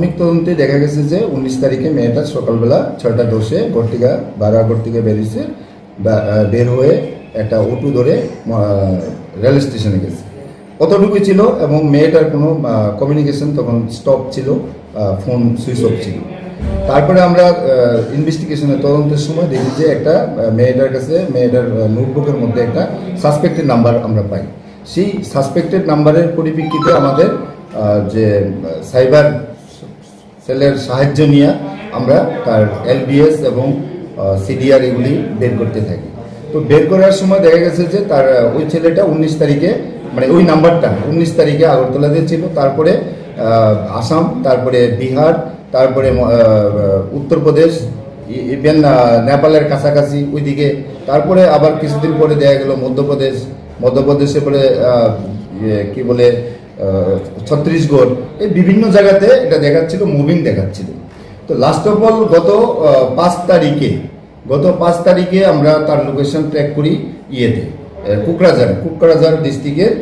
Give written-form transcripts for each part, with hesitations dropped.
প্রাথমিক তদন্তে দেখা গেছে যে 19 তারিখে মেয়েটা সকালবেলা 6:10 ঘর থেকে বেরিয়েছে, বের হয়ে একটা অটো ধরে রেল স্টেশনে গেছে, অতটুকুই ছিল। এবং মেয়েটার কোনো কমিউনিকেশন তখন স্টপ ছিল, ফোন সুইচ অফ ছিল। তারপরে আমরা ইনভেস্টিগেশনের তদন্তের সময় দেখি যে একটা মেয়েটার কাছে মেয়েটার নোটবুকের মধ্যে একটা সাসপেক্টেড নাম্বার আমরা পাই। সেই সাসপেক্টেড নাম্বারের পরিপ্রেক্ষিতে আমাদের যে সাইবার সেলের সাহায্য নিয়ে আমরা তার এলবিএস এবং সিডিআর এগুলি বের করতে থাকি। তো বের করার সময় দেখা গেছে যে তার ওই ছেলেটা 19 তারিখে, মানে ওই নাম্বারটা 19 তারিখে আগরতলাতে ছিল, তারপরে আসাম, তারপরে বিহার, তারপরে উত্তরপ্রদেশ, ইভেন নেপালের কাছাকাছি ওইদিকে, তারপরে আবার কিছুদিন পরে দেখা গেল মধ্যপ্রদেশে পরে কি বলে ছত্তিশগড়, এই বিভিন্ন জায়গাতে এটা দেখাচ্ছিল, মুভিং দেখাচ্ছিল। তো লাস্ট অফ অল গত 5 তারিখে আমরা তার লোকেশন ট্র্যাক করি ইয়েতে কুকরাঝার ডিস্ট্রিক্টের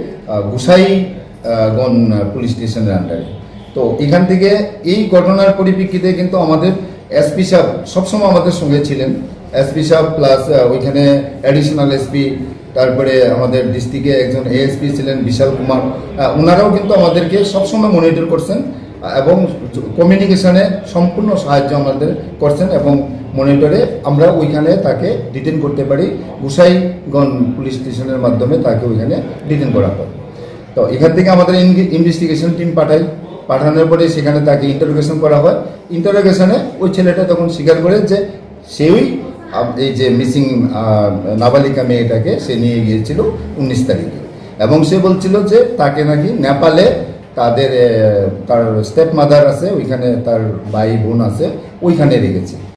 গোসাইগঞ্জ পুলিশ স্টেশনের আন্ডারে। তো এখান থেকে এই ঘটনার পরিপ্রেক্ষিতে কিন্তু আমাদের এসপি সাহেব সবসময় আমাদের সঙ্গে ছিলেন, এসপি সাহেব প্লাস ওইখানে অ্যাডিশনাল এসপি, তারপরে আমাদের ডিস্ট্রিক্টে একজন এএসপি ছিলেন বিশাল কুমার, ওনারাও কিন্তু আমাদেরকে সবসময় মনিটর করছেন এবং কমিউনিকেশনে সম্পূর্ণ সাহায্য আমাদের করছেন। এবং মনিটরে আমরা ওইখানে তাকে ডিটেন করতে পারি, গোসাইগঞ্জ পুলিশ স্টেশনের মাধ্যমে তাকে ওইখানে ডিটেন করা হয়। তো এখান থেকে আমাদের ইনভেস্টিগেশন টিম পাঠানোর পরে সেখানে তাকে ইন্টারোগেশন করা হয়। ইন্টারোগেশনে ওই ছেলেটা তখন স্বীকার করে যে সেই এই যে মিসিং নাবালিকা মেয়েটাকে সে নিয়ে গিয়েছিল 19 তারিখে, এবং সে বলছিল যে তাকে নাকি নেপালে তার স্টেপ মাদার আছে, ওইখানে তার ভাই বোন আছে, ওইখানে রেখেছে।